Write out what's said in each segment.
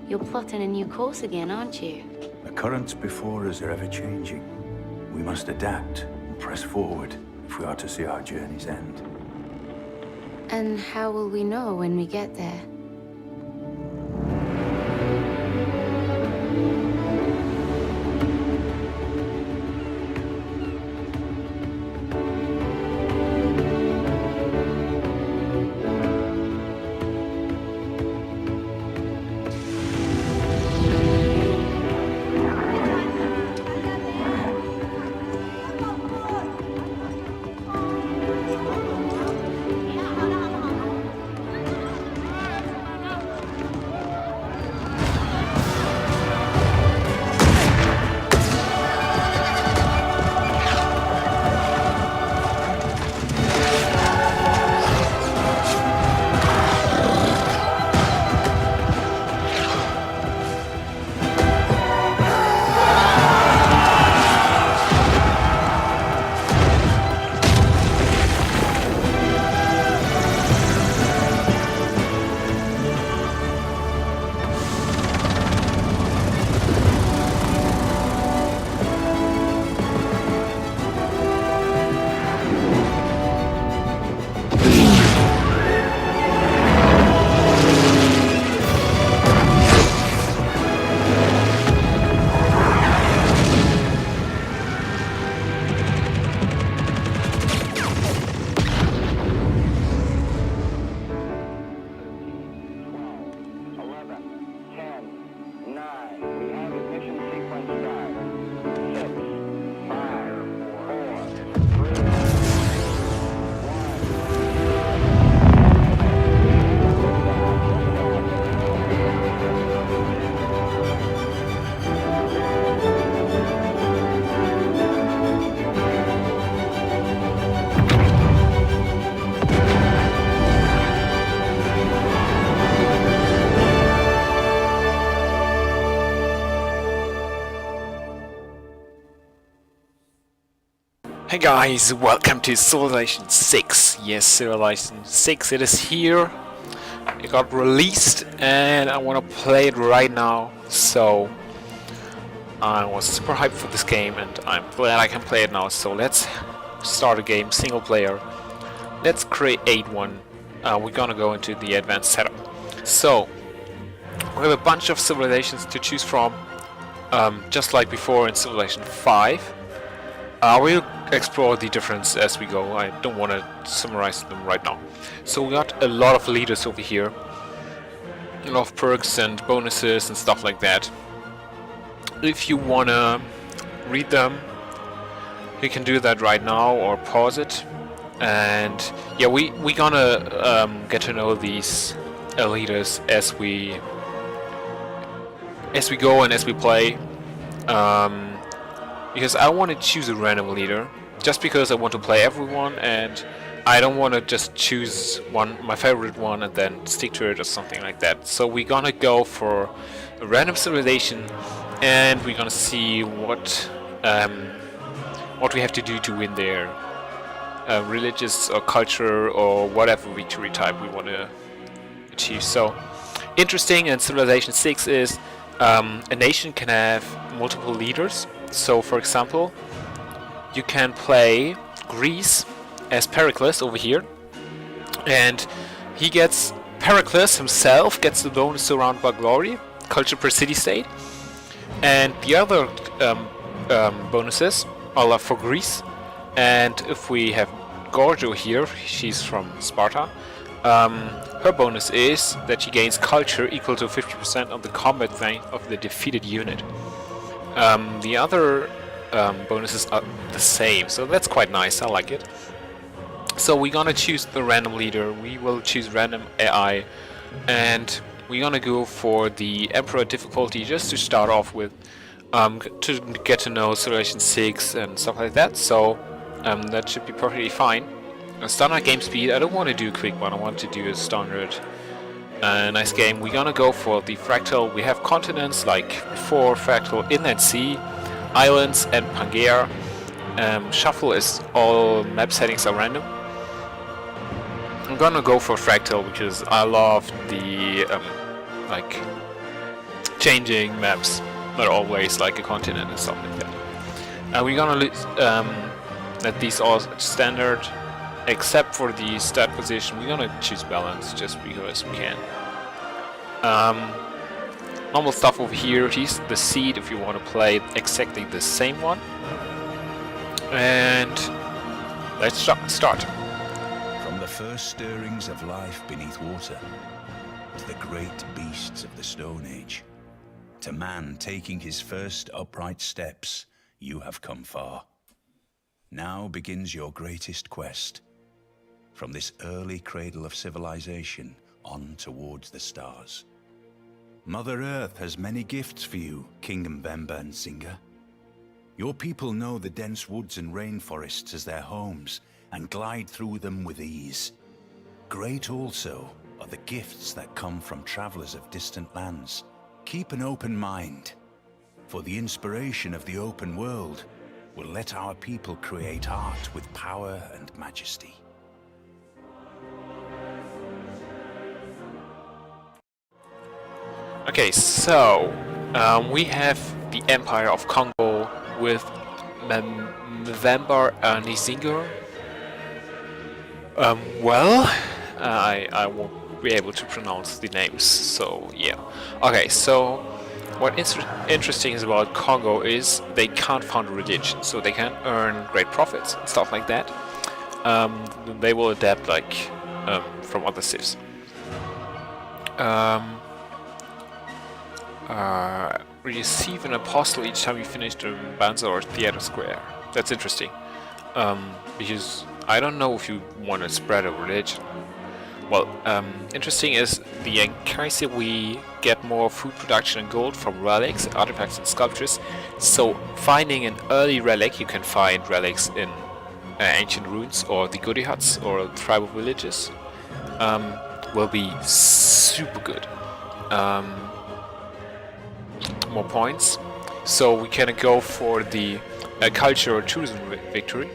You're plotting a new course again, aren't you? The currents before us are ever changing. We must adapt and press forward if we are to see our journey's end. And how will we know when we get there? Hey guys, welcome to Civilization 6. Yes, Civilization 6, it is here. It got released and I want to play it right now. So I was super hyped for this game and I'm glad I can play it now. So let's start a game, single player. Let's create one. We're gonna go into the advanced setup. So we have a bunch of civilizations to choose from, just like before in Civilization 5. We'll explore the difference as we go. I don't want to summarize them right now. So we got a lot of leaders over here, a lot of perks and bonuses and stuff like that. If you want to read them, you can do that right now or pause it. And yeah, we're gonna get to know these leaders as we go and as we play. Because I want to choose a random leader, just because I want to play everyone, and I don't want to just choose my favorite one, and then stick to it or something like that. So we're gonna go for a random civilization, and we're gonna see what we have to do to win their religious or culture or whatever victory type we want to achieve. So interesting in Civilization 6 is a nation can have multiple leaders. So for example, you can play Greece as Pericles over here, and Pericles himself gets the bonus surrounded by glory, culture per city-state, and the other bonuses are for Greece. And if we have Gorgio here, she's from Sparta, her bonus is that she gains culture equal to 50% of the combat rank of the defeated unit. The other bonuses are the same, so that's quite nice, I like it. So we're gonna choose the random leader, we will choose random AI, and we're gonna go for the Emperor difficulty just to start off with, to get to know Civilization 6 and stuff like that, so that should be perfectly fine. Standard game speed, I don't want to do a quick one, I want to do a standard nice game. We're gonna go for the fractal. We have continents like before, fractal, inland sea, islands, and Pangaea. Shuffle is all map settings are random. I'm gonna go for fractal because I love the changing maps, not always like a continent and stuff like that. We're gonna let these all standard, except for the stat position. We're gonna choose balance just because we can. Normal stuff over here. Here's the seed if you want to play exactly the same one. And let's start. From the first stirrings of life beneath water, to the great beasts of the Stone Age, to man taking his first upright steps, you have come far. Now begins your greatest quest. From this early cradle of civilization on towards the stars. Mother Earth has many gifts for you, King Mvemba and Nzinga. Your people know the dense woods and rainforests as their homes and glide through them with ease. Great also are the gifts that come from travelers of distant lands. Keep an open mind, for the inspiration of the open world will let our people create art with power and majesty. Okay, so we have the Empire of Kongo with Mvemba and Nzinga. I won't be able to pronounce the names, so yeah. Okay, so what is interesting is about Kongo is they can't found a religion, so they can earn great profits and stuff like that. They will adapt like from other civs. Receive an apostle each time you finish the Mbanza or theater square. That's interesting. Because I don't know if you want to spread a religion. Well, interesting is the currency we get more food production and gold from relics, artifacts and sculptures. So finding an early relic, you can find relics in ancient ruins or the goody huts or tribal villages, will be super good. More points, so we can go for the culture or tourism victory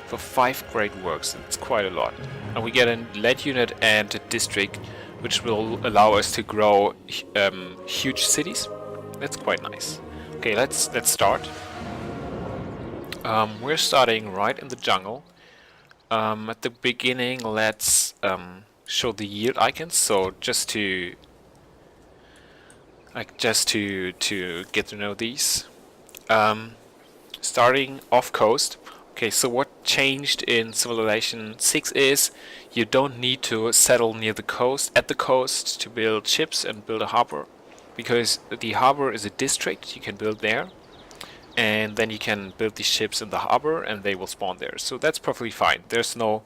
for 5 great works. It's quite a lot, and we get a lead unit and a district which will allow us to grow huge cities. That's quite nice. Okay, let's start. We're starting right in the jungle. At the beginning, let's show the yield icons. So just to get to know these. Starting off coast. Okay, so what changed in Civilization 6 is you don't need to settle near the coast, at the coast, to build ships and build a harbor, because the harbor is a district. You can build there, and then you can build these ships in the harbor, and they will spawn there. So that's perfectly fine. There's no,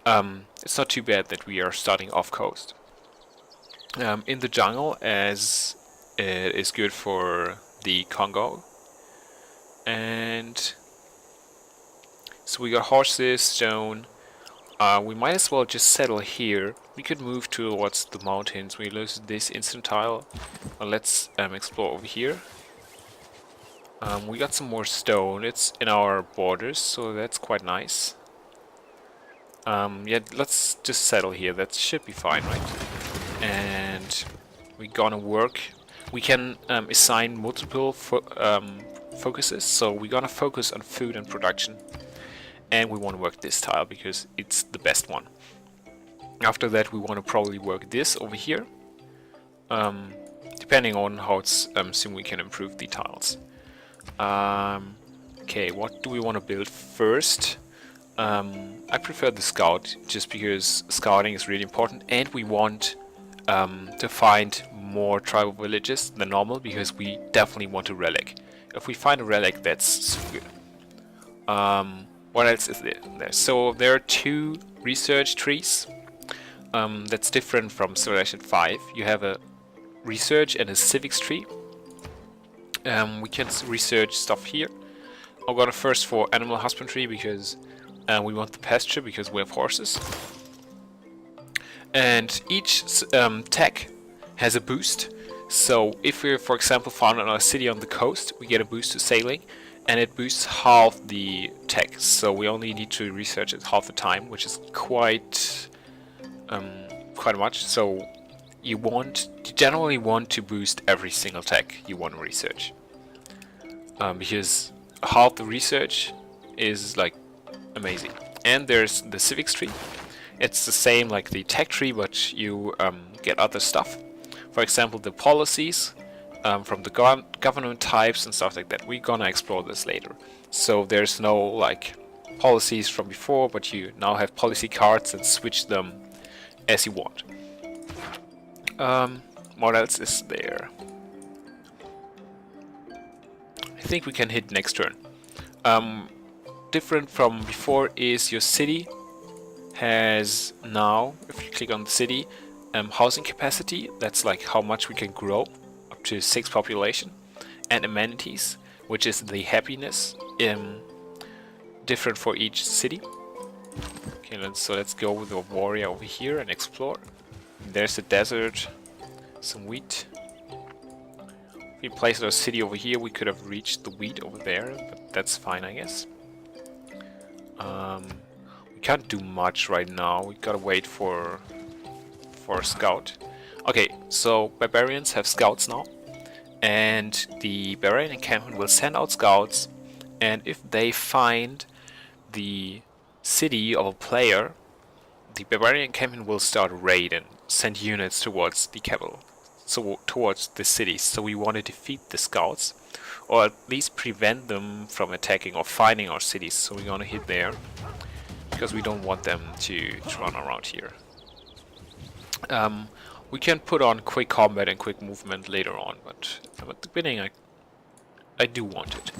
it's not too bad that we are starting off coast. In the jungle, as it is good for the Kongo, and so we got horses, stone. We might as well just settle here. We could move towards the mountains. We lose this instant tile. Let's explore over here. We got some more stone. It's in our borders, so that's quite nice. Yeah, let's just settle here. That should be fine, right? And we're gonna work. We can assign multiple focuses, so we're gonna focus on food and production. And we want to work this tile because it's the best one. After that, we want to probably work this over here. Depending on how soon we can improve the tiles. Okay, what do we want to build first? I prefer the scout just because scouting is really important, and we want to find more tribal villages than normal because we definitely want a relic. If we find a relic, that's so good. What else is there? So there are 2 research trees. That's different from Civilization 5. You have a research and a civics tree. We can research stuff here. I'm gonna first for animal husbandry because we want the pasture because we have horses. And each tech has a boost. So if we're, for example, found in a city on the coast, we get a boost to sailing, and it boosts half the tech. So we only need to research it half the time, which is quite much. So you generally want to boost every single tech you want to research, because half the research is like amazing. And there's the civics tree. It's the same like the tech tree, but you get other stuff. For example, the policies from the government types and stuff like that. We're gonna explore this later. So there's no like policies from before, but you now have policy cards and switch them as you want. What else is there? I think we can hit next turn. Different from before is your city has now, if you click on the city, housing capacity. That's like how much we can grow, up to 6 population, and amenities, which is the happiness, different for each city. Okay, let's go with the warrior over here and explore. There's the desert, some wheat. If we placed our city over here, we could have reached the wheat over there, but that's fine, I guess. We can't do much right now. We gotta wait for a scout. Okay, so barbarians have scouts now, and the barbarian encampment will send out scouts, and if they find the city of a player, the barbarian encampment will start a raid and send units towards the capital, so towards the city. So we want to defeat the scouts, or at least prevent them from attacking or finding our cities. So we're gonna hit there, because we don't want them to run around here. We can put on quick combat and quick movement later on, but at the beginning I do want it.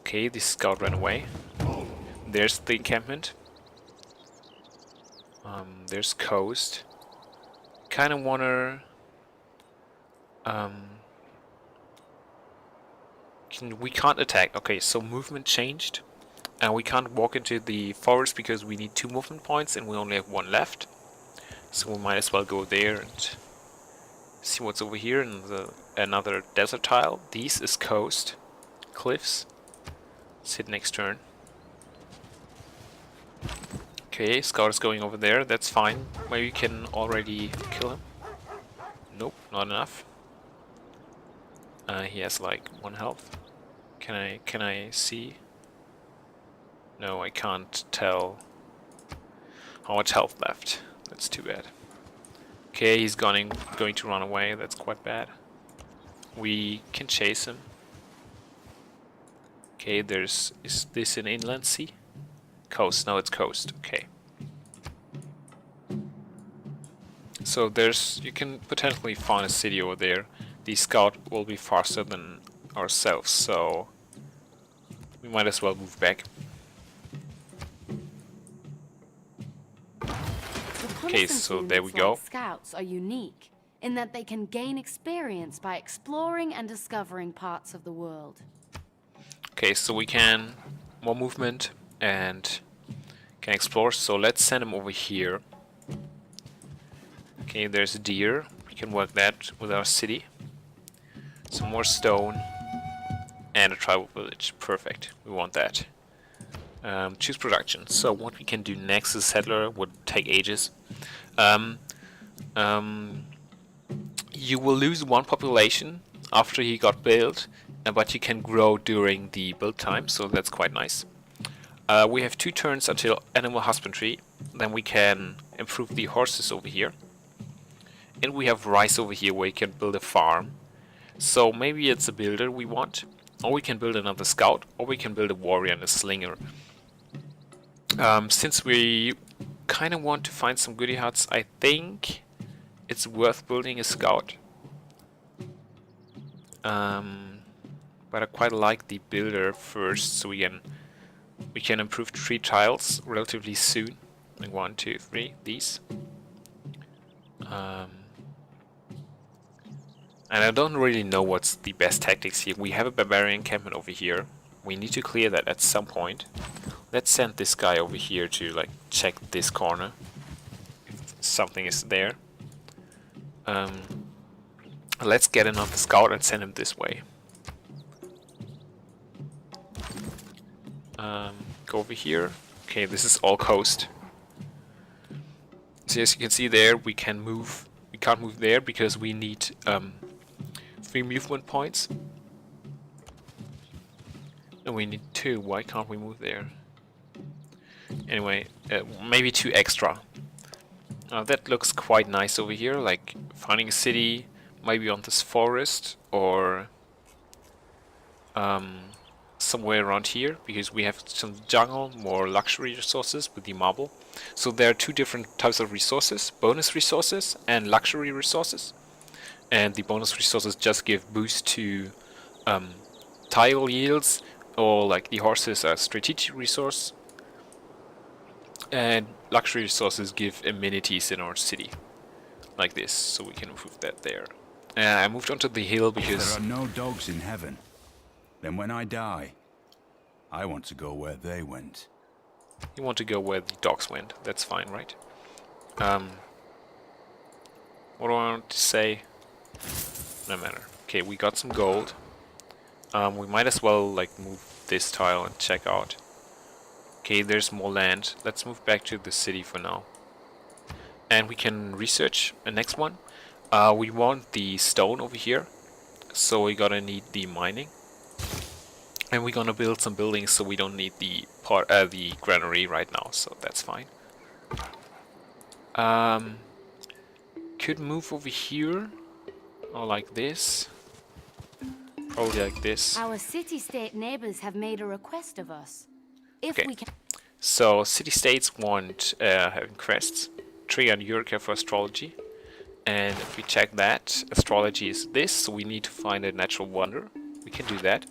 Okay, this scout ran away. There's the encampment. There's coast. Kind of wanna we can't attack. Okay, so movement changed, and we can't walk into the forest because we need 2 movement points and we only have 1 left. So we might as well go there and see what's over here in another desert tile. These is coast, cliffs. Let's hit next turn. Okay, scout is going over there. That's fine. Maybe we can already kill him. Nope, not enough. He has like 1 health. Can I see? No, I can't tell how much health left. That's too bad. Okay, he's going to run away. That's quite bad. We can chase him. Okay, is this an inland sea? Coast. No, it's coast. Okay. So you can potentially find a city over there. The scout will be faster than ourselves, so we might as well move back. Okay, so there we go. Scouts are unique in that they can gain experience by exploring and discovering parts of the world. Okay, so we can more movement and can explore. So let's send him over here. Okay, there's a deer. We can work that with our city. Some more stone and a tribal village. Perfect. We want that. Choose production. So what we can do next is settler. Would take ages. You will lose 1 population after he got built, but you can grow during the build time, so that's quite nice. We have 2 turns until animal husbandry. Then we can improve the horses over here, and we have rice over here where you can build a farm. So maybe it's a builder we want, or we can build another scout, or we can build a warrior and a slinger. Since we kind of want to find some goodie huts, I think it's worth building a scout. But I quite like the builder first, so we can improve 3 tiles relatively soon. Like 1, 2, 3, these. And I don't really know what's the best tactics here. We have a barbarian encampment over here. We need to clear that at some point. Let's send this guy over here to like check this corner if something is there. Let's get another scout and send him this way. Go over here. Okay, this is all coast. So as you can see there, we can We can't move there because we need 3 movement points. And we need 2. Why can't we move there? Anyway, maybe 2 extra. That looks quite nice over here, like finding a city, maybe on this forest, or somewhere around here, because we have some jungle, more luxury resources with the marble. So there are 2 different types of resources, bonus resources and luxury resources. And the bonus resources just give boost to tile yields, or like the horses are a strategic resource. And luxury resources give amenities in our city, like this, so we can move that there. I moved onto the hill because... If there are no dogs in heaven, then when I die, I want to go where they went. You want to go where the dogs went, that's fine, right? What do I want to say? No matter. Okay, we got some gold. We might as well like move this tile and check out. Okay, there's more land. Let's move back to the city for now. And we can research the next one. We want the stone over here, so we gotta need the mining. And we're gonna build some buildings, so we don't need the granary right now, so that's fine. Could move over here, or like this. Probably like this. Our city-state neighbors have made a request of us. If Okay. we can... So city-states want having crests. Tree and Eureka for astrology. And if we check that, astrology is this, so we need to find a natural wonder. We can do that.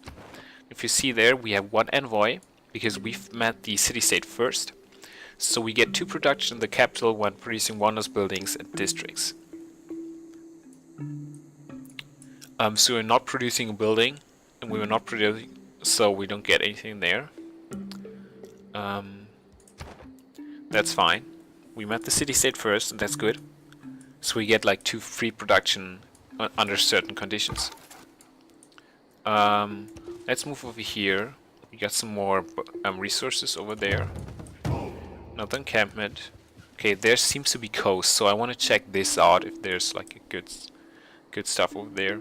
If you see there, we have 1 envoy, because we've met the city-state first. So we get 2 production in the capital when producing wonders, buildings, and districts. So we're not producing a building, and we were not producing, so we don't get anything there. That's fine. We met the city-state first, and that's good. So we get like 2 free production under certain conditions. Let's move over here. We got some more resources over there. Another encampment. Okay, there seems to be coast, so I want to check this out if there's like a good stuff over there.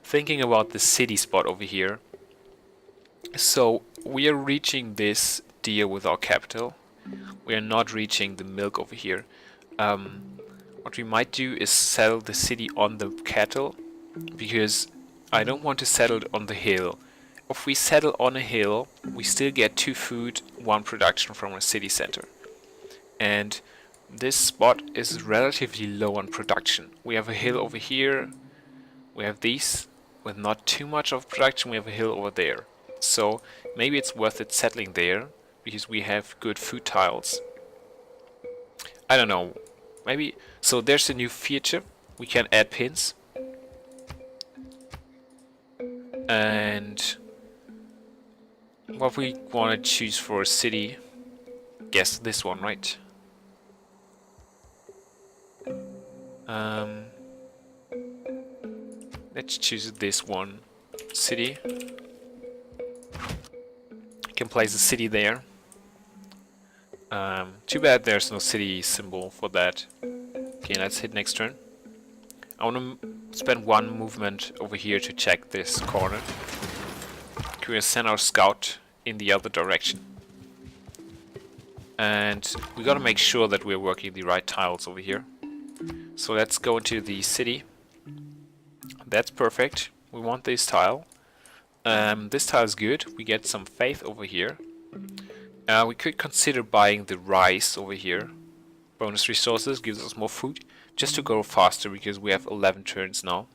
Thinking about the city spot over here. So we are reaching this deal with our capital. We are not reaching the milk over here. What we might do is settle the city on the cattle, because I don't want to settle it on the hill. If we settle on a hill, we still get 2 food, 1 production from a city center. And this spot is relatively low on production. We have a hill over here. We have these with not too much of production. We have a hill over there. So maybe it's worth it settling there, because we have good food tiles. I don't know. Maybe. So there's a new feature. We can add pins. And what we want to choose for a city, guess this one, right? Let's choose this one, city. Can place a city there. Too bad there's no city symbol for that. Okay, let's hit next turn. I want to spend 1 movement over here to check this corner. Can we send our scout in the other direction? And we gotta make sure that we're working the right tiles over here. So let's go into the city. That's perfect. We want this tile. This tile is good. We get some faith over here. We could consider buying the rice over here. Bonus resources gives us more food, just to go faster, because we have 11 turns now,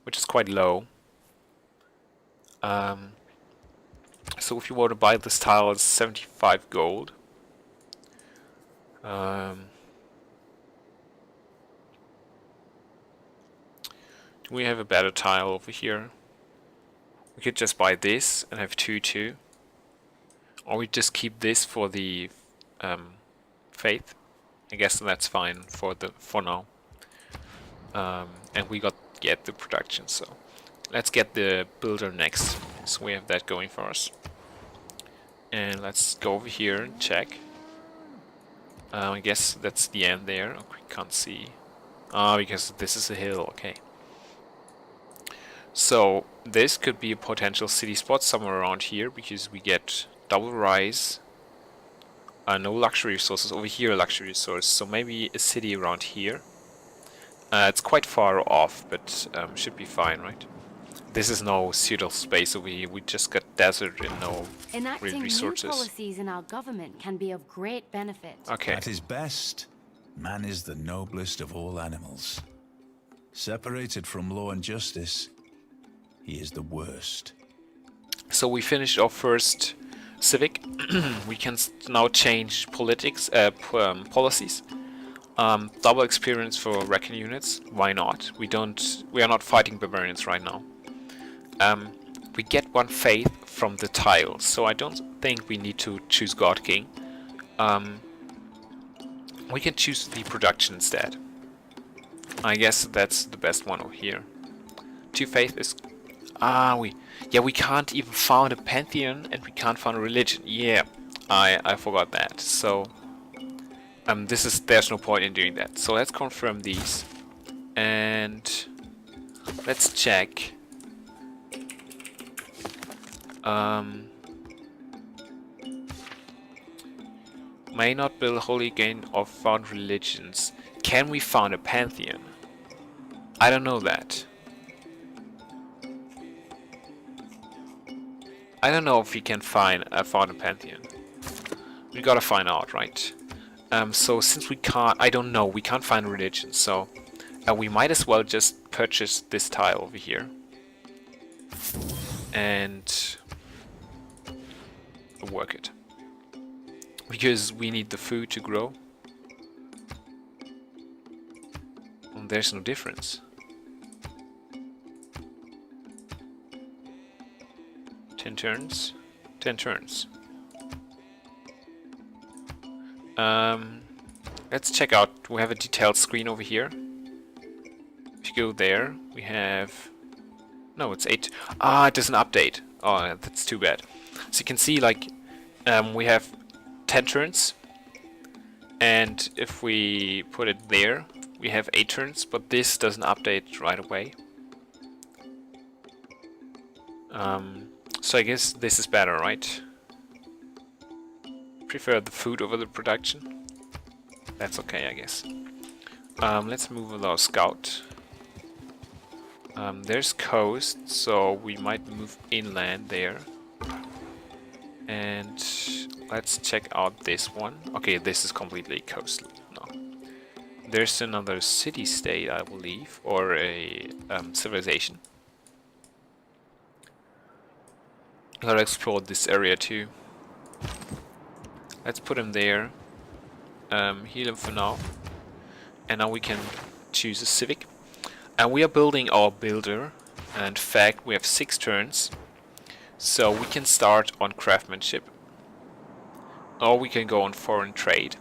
which is quite low. So if you want to buy this tile, it's 75 gold. Do we have a better tile over here? We could just buy this and have 2-2. Or we just keep this for the faith. I guess that's fine for now. And we get the production, so let's get the builder next. So we have that going for us. And let's go over here and check. I guess that's the end there. Oh, we can't see. Because this is a hill. Okay. So this could be a potential city spot somewhere around here because we get double rise. No luxury resources over here. Luxury resource. So maybe a city around here. It's quite far off, but should be fine, right? This is no suitable space over here. We just got desert and no real Enacting new resources. policies in our government can be of great benefit. Okay. At his best, man is the noblest of all animals. Separated from law and justice, he is the worst. So we finished our first civic. We can now change politics, policies. Double experience for recon units. Why not? We are not fighting barbarians right now. We get one faith from the tile, so I don't think we need to choose God King. We can choose the production instead. I guess that's the best one over here. 2 faith is we can't even found a pantheon and we can't found a religion. Yeah, I forgot that. So there's no point in doing that. So let's confirm these and let's check. May not build holy gain or found religions. Can we found a pantheon? I don't know that. I don't know if we can found a pantheon. We gotta find out, right? So since we can't, I don't know, we can't find religion, so we might as well just purchase this tile over here and work it, because we need the food to grow. And there's no difference. 10 turns. 10 turns. Let's check out. We have a detailed screen over here. If you go there, we have... No, it's 8. It doesn't update. Oh, that's too bad. So you can see, like, we have 10 turns. And if we put it there, we have 8 turns. But this doesn't update right away. So I guess this is better, right? Prefer the food over the production. That's okay, I guess. Let's move with our scout. There's coast, so we might move inland there. And let's check out this one. Okay, this is completely coastal. No. There's another city-state, I believe, or a civilization. Gotta explore this area too. Let's put him there. Heal him for now. And now we can choose a civic. And we are building our builder. And in fact, we have 6 turns. So we can start on craftsmanship. Or we can go on foreign trade.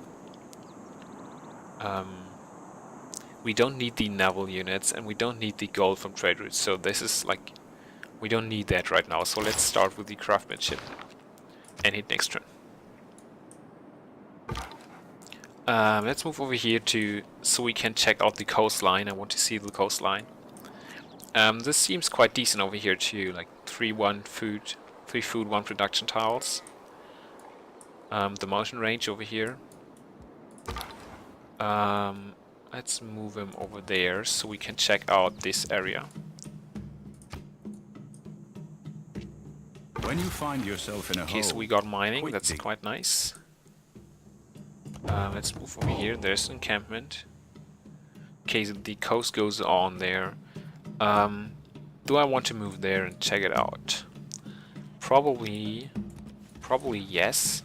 We don't need the naval units and we don't need the gold from trade routes. So this is like... We don't need that right now, so let's start with the craftsmanship and hit next turn. Let's move over here so we can check out the coastline. I want to see the coastline. This seems quite decent over here too, like 3 food, 1 production tiles. The mountain range over here. Let's move him over there so we can check out this area. When you find yourself in a hole, So we got mining, quick that's dig. quite nice. Let's move over here, there's an encampment. Okay, so the coast goes on there. Do I want to move there and check it out? Probably yes.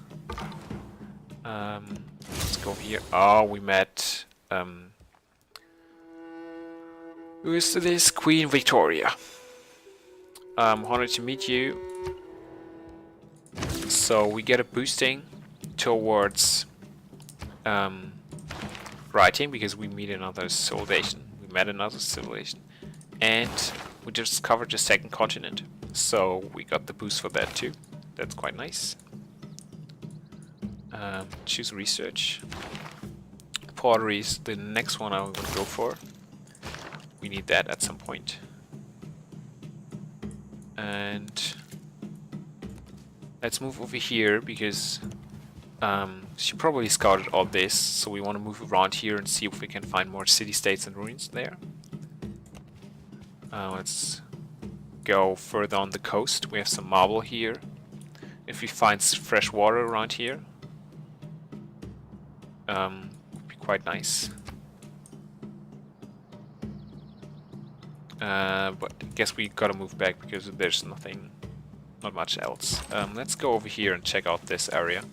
Let's go here. Oh, we met... who is this? Queen Victoria. Honored to meet you. So we get a boosting towards writing because we meet another civilization. We met another civilization, and we just covered the 2nd continent. So we got the boost for that too. That's quite nice. Choose research. pottery is the next one I'm going to go for. We need that at some point. And let's move over here because she probably scouted all this, so we want to move around here and see if we can find more city-states and ruins there. Let's go further on the coast. We have some marble here. If we find fresh water around here, would be quite nice. But I guess we gotta move back because there's not much else. Let's go over here and check out this area.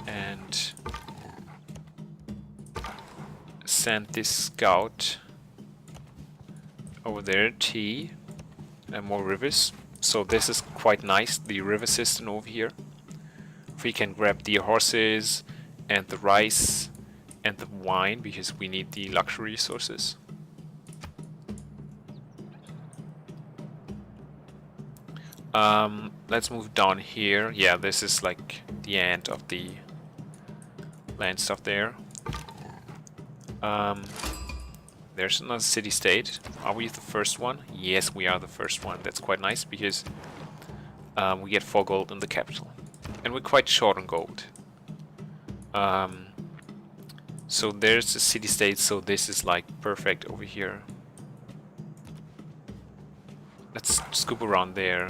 And send this scout over there, T, and more rivers. So this is quite nice, the river system over here. We can grab the horses and the rice and the wine because we need the luxury resources. Let's move down here. Yeah, this is like the end of the land stuff there. There's another city-state. Are we the first one? Yes, we are the first one. That's quite nice because we get 4 gold in the capital. And we're quite short on gold. So there's the city-state, so this is like perfect over here. Let's scoop around there.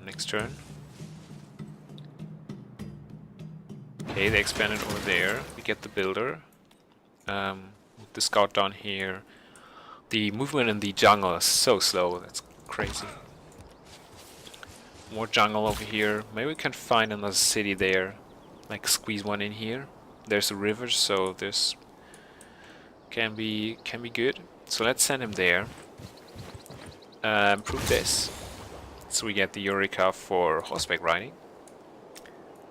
Next turn. Okay, they expanded over there. We get the builder. With the scout down here. The movement in the jungle is so slow. That's crazy. More jungle over here. Maybe we can find another city there. Like squeeze one in here. There's a river, so this can be good. So let's send him there. Improve this. So we get the Eureka for horseback riding.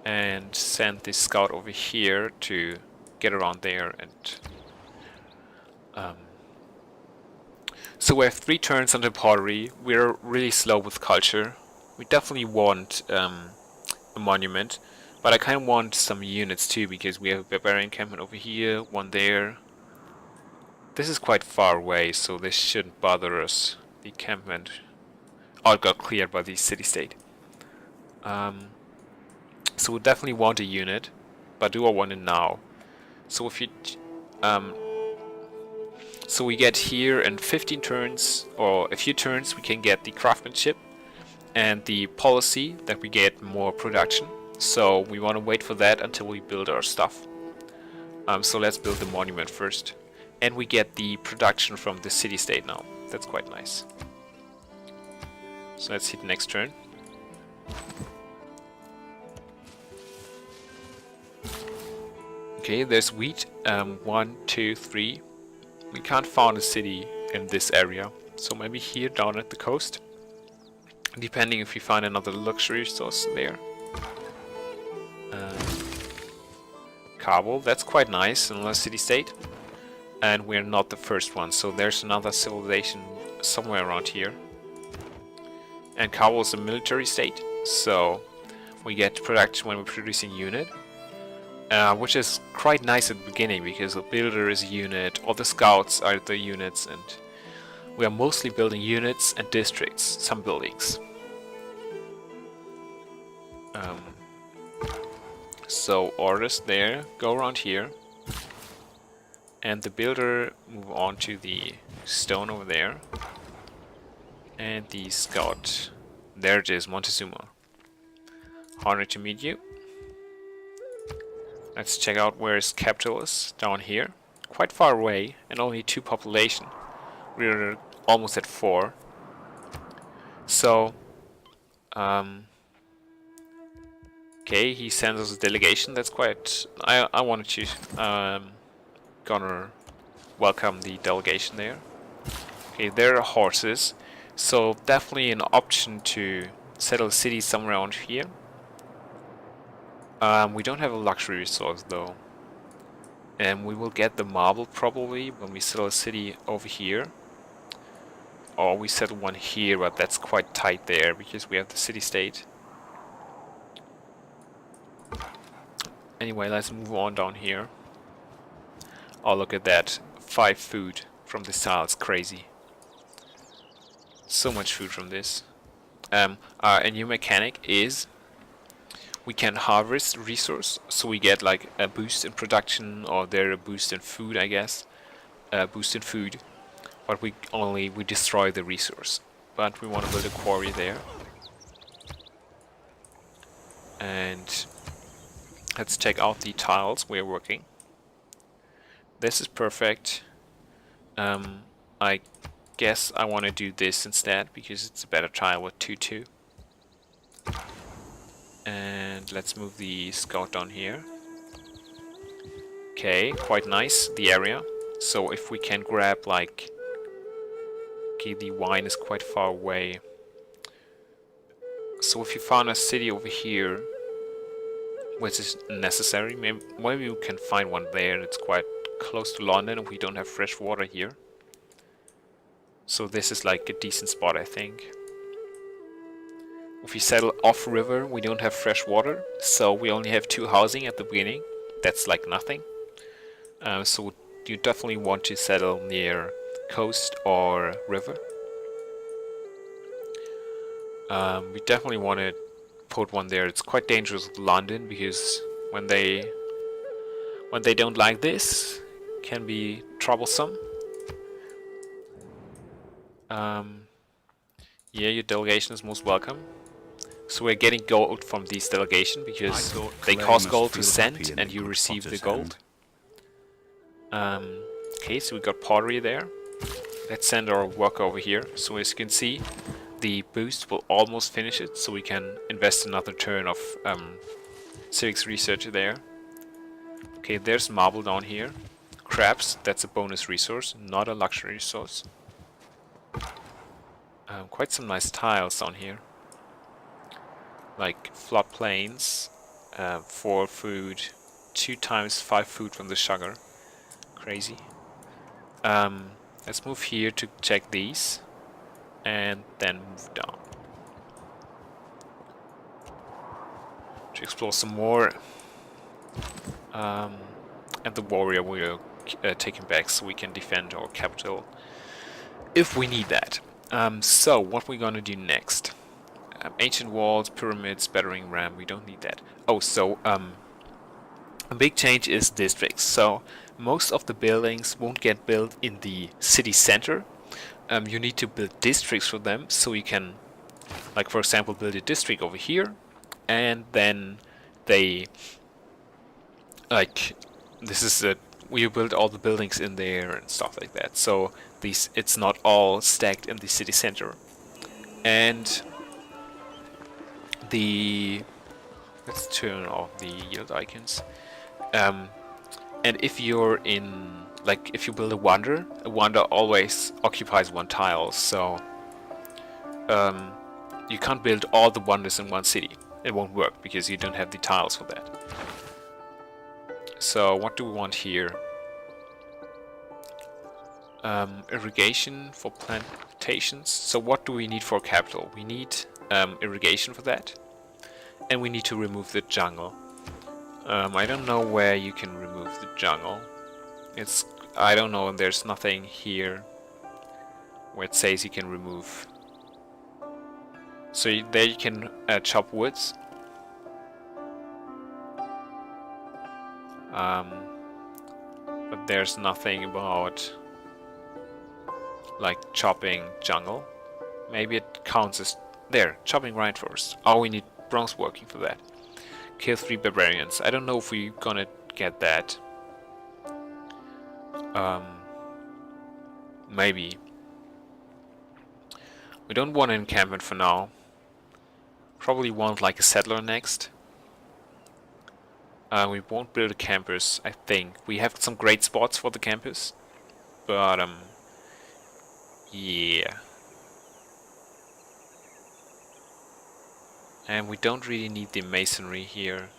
And send this scout over here to get around there and so we have 3 turns under pottery. We're really slow with culture. We definitely want a monument, but I kind of want some units too because we have a barbarian encampment over here, one there. This is quite far away, so this shouldn't bother us. The encampment all got cleared by the city-state. So we definitely want a unit, but do I want it now? So if you so we get here in 15 turns, or a few turns, we can get the craftsmanship and the policy that we get more production. So we want to wait for that until we build our stuff. So let's build the monument first. And we get the production from the city-state now. That's quite nice. So let's hit next turn. Okay, there's wheat. 1, 2, 3. We can't find a city in this area, so maybe here down at the coast. Depending if we find another luxury resource there. Kabul, that's quite nice, another city-state. And we're not the first one, so there's another civilization somewhere around here. And Kabul is a military state, so we get production when we're producing unit. Which is quite nice at the beginning because the builder is a unit, all the scouts are the units, and we are mostly building units and districts, some buildings. So orders there, go around here, and the builder move on to the stone over there, and the scout, there it is, Montezuma. Honored to meet you. Let's check out where his capital is, down here. Quite far away, and only 2 population. We're almost at 4. So, okay, he sends us a delegation, that's quite... I wanted to gonna welcome the delegation there. Okay, there are horses, so definitely an option to settle a city somewhere around here. We don't have a luxury resource though. And we will get the marble probably when we settle a city over here. Or we settle one here, but that's quite tight there because we have the city-state. Anyway, let's move on down here. Oh, look at that. 5 food from this tile. It's crazy. So much food from this. A new mechanic is we can harvest resource, so we get like a boost in production, or there a boost in food, I guess. A boost in food, but we destroy the resource. But we want to build a quarry there. And let's check out the tiles we're working. This is perfect. I guess I want to do this instead because it's a better tile with 2-2. And let's move the scout down here. Okay, quite nice, the area. So if we can grab like... Okay, the wine is quite far away. So if you found a city over here, which is necessary, maybe we can find one there. It's quite close to London and we don't have fresh water here. So this is like a decent spot, I think. If we settle off river, we don't have fresh water, so we only have 2 housing at the beginning. That's like nothing. So you definitely want to settle near coast or river. We definitely want to put one there. It's quite dangerous with London because when they don't like this, it can be troublesome. Yeah, your delegation is most welcome. So we're getting gold from these delegation because they cost gold to send and you receive the gold. Okay, so we got pottery there. Let's send our worker over here. So as you can see, the boost will almost finish it, so we can invest another turn of civics research there. Okay, there's marble down here. Crabs, that's a bonus resource, not a luxury resource. Quite some nice tiles down here. Like floodplains, 4 food, 2 times 5 food from the sugar. Crazy. Let's move here to check these. And then move down. To explore some more. And the warrior will take him back so we can defend our capital if we need that. So what we're gonna do next? Ancient walls, pyramids, battering ram. We don't need that. Oh, so a big change is districts. So most of the buildings won't get built in the city center. You need to build districts for them, so you can, like for example, build a district over here, and then they, like, this is a, we build all the buildings in there and stuff like that. So these, it's not all stacked in the city center. And the, let's turn off the yield icons. And if you're in, like, if you build a wonder always occupies 1 tile, so you can't build all the wonders in one city. It won't work because you don't have the tiles for that. So what do we want here? Irrigation for plantations. So what do we need for capital? We need irrigation for that, and we need to remove the jungle. I don't know where you can remove the jungle. It's, I don't know, and there's nothing here where it says you can remove. So there you can chop woods. But there's nothing about like chopping jungle. Maybe it counts as there, chopping right first. Oh, we need bronze working for that. Kill 3 barbarians. I don't know if we're gonna get that. Maybe. We don't want an encampment for now. Probably want like a settler next. We won't build a campus, I think. We have some great spots for the campus. But, yeah. And we don't really need the masonry here.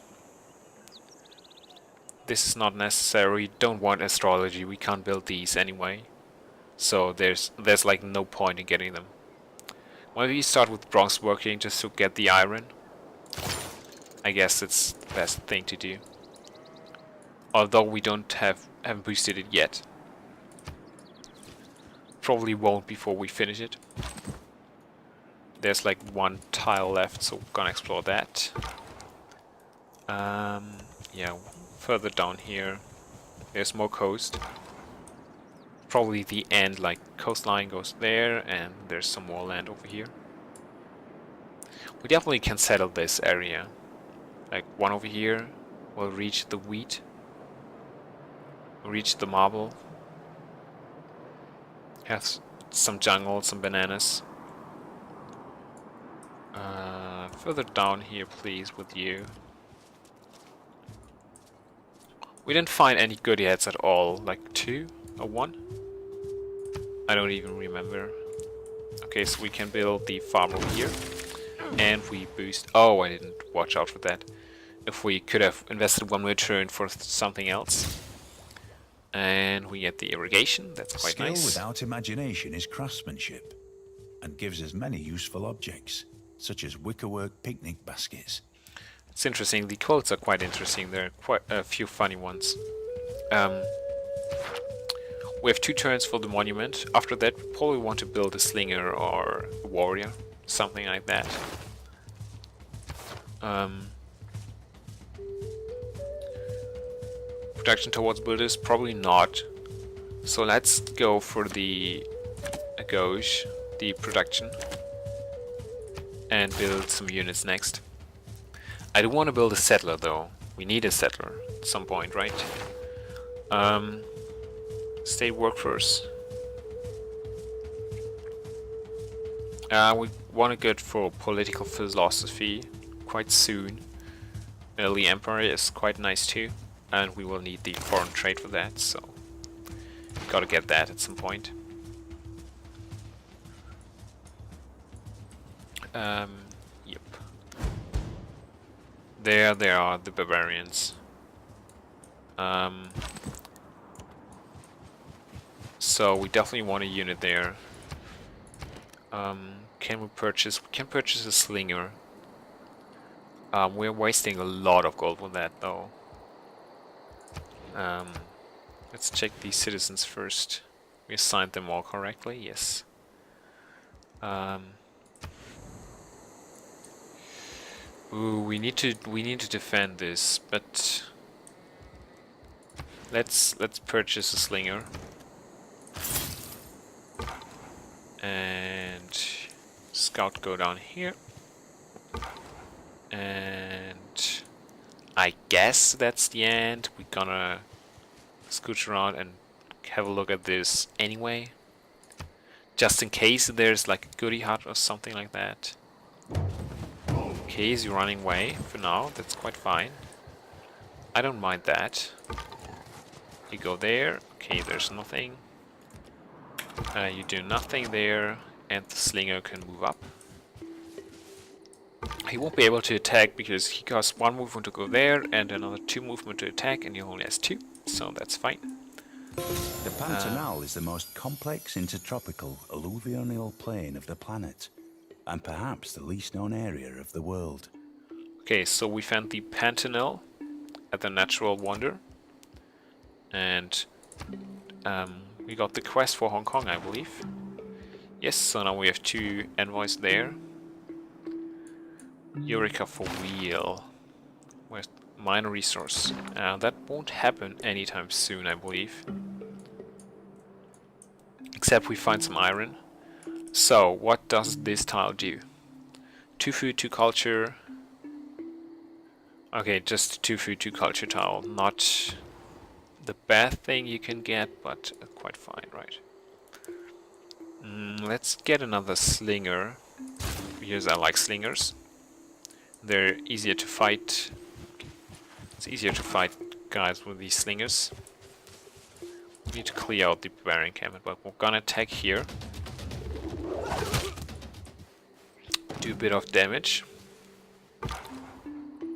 This is not necessary. We don't want astrology. We can't build these anyway. So there's like no point in getting them. Maybe we start with bronze working just to get the iron. I guess it's the best thing to do. Although we haven't boosted it yet. Probably won't before we finish it. There's like one tile left, so we're gonna explore that. Yeah, further down here, there's more coast. Probably the end, like coastline goes there, and there's some more land over here. We definitely can settle this area. Like one over here will reach the wheat, reach the marble. Has some jungle, some bananas. Further down here, please, with you. We didn't find any goodie heads at all, like 2 or 1? I don't even remember. Okay, so we can build the farm over here. And we boost... Oh, I didn't watch out for that. If we could have invested 1 more turn for something else. And we get the irrigation, that's quite nice. Skill without imagination is craftsmanship, and gives us many useful objects, such as wickerwork picnic baskets. It's interesting, the quotes are quite interesting, there are quite a few funny ones. We have 2 turns for the monument. After that, we probably want to build a slinger or a warrior, something like that. Protection towards builders, probably not. So let's go for the gauge, the production, and build some units next. I do want to build a settler though. We need a settler at some point, right? State workforce. We want to go for political philosophy quite soon. Early empire is quite nice too, and we will need the foreign trade for that, so gotta get that at some point. Yep. There are the barbarians. So we definitely want a unit there. Can we purchase? We can purchase a slinger. We're wasting a lot of gold with that though. Let's check these citizens first. We assigned them all correctly, yes. Ooh, we need to defend this, but let's purchase a slinger. And scout go down here. And I guess that's the end. We're gonna scooch around and have a look at this anyway. Just in case there's like a goodie hut or something like that. Okay, he's running away for now. That's quite fine. I don't mind that. You go there. Okay, there's nothing. You do nothing there, and the slinger can move up. He won't be able to attack because he costs 1 movement to go there and another 2 movement to attack, and he only has 2, so that's fine. The Pantanal is the most complex intertropical alluvial plain of the planet, and perhaps the least known area of the world. Okay, so we found the Pantanal at the Natural Wonder, and we got the quest for Hong Kong, I believe. Yes, so now we have 2 envoys there. Eureka for wheel. Where's minor resource? That won't happen anytime soon, I believe. Except we find some iron. So, what does this tile do? 2 food, 2 culture. Okay, just 2 food, 2 culture tile. Not the bad thing you can get, but quite fine, right? Let's get another slinger, because I like slingers. They're easier to fight. It's easier to fight guys with these slingers. We need to clear out the barbarian encampment, but we're gonna attack here. Do a bit of damage.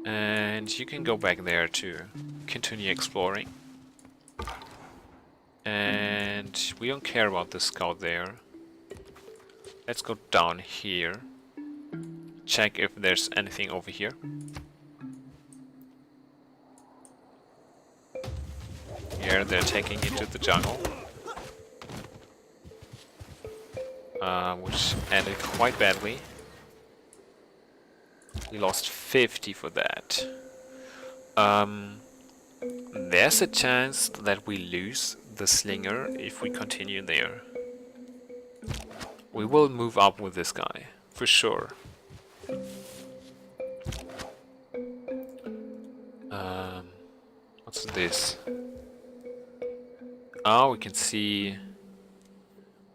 And you can go back there to continue exploring. And we don't care about the scout there. Let's go down here. Check if there's anything over here. Here they're taking it to the jungle. Which ended quite badly. We lost 50 for that. There's a chance that we lose the slinger if we continue there. We will move up with this guy, for sure. What's this? Oh, we can see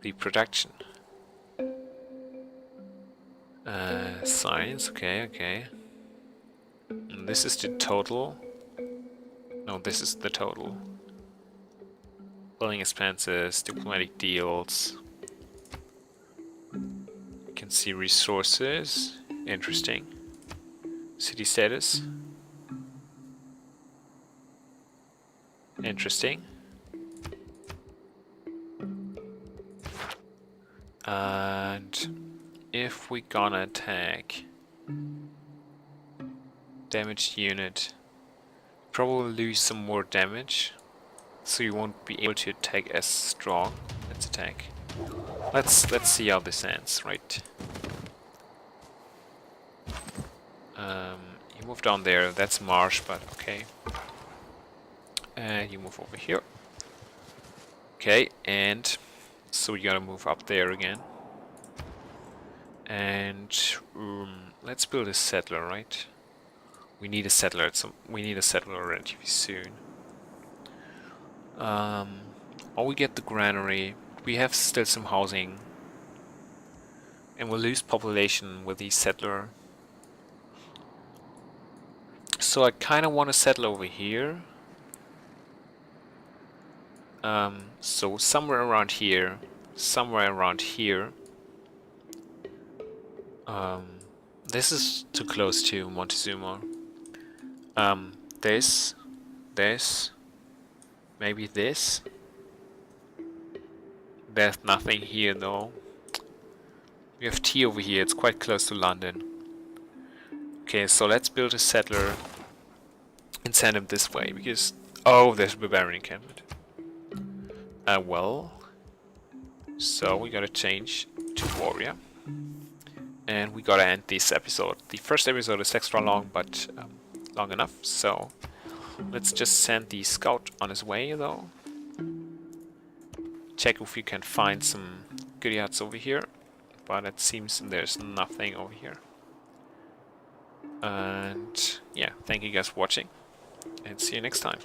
the production. Science, okay. And this is the total. No, this is the total. Building expenses, diplomatic deals. You can see resources. Interesting. City status. Interesting. And if we gonna attack damaged unit, probably lose some more damage, so you won't be able to attack as strong. Let's attack. Let's see how this ends, right? You move down there. That's marsh, but okay. And you move over here. Okay, and so we gotta move up there again. And let's build a settler, right? We need a settler. We need a settler relatively soon. Or we get the granary. We have still some housing, and we'll lose population with the settler. So I kind of want to settle over here. So somewhere around here. This is too close to Montezuma. This, maybe this. There's nothing here though. We have tea over here, it's quite close to London. Okay, so let's build a settler and send him this way, because... Oh, there's a barbarian encampment. Well... So we gotta change to warrior. And we gotta end this episode. The first episode is extra long, but long enough, so... Let's just send the scout on his way, though. Check if we can find some goody huts over here. But it seems there's nothing over here. And yeah, thank you guys for watching. And see you next time.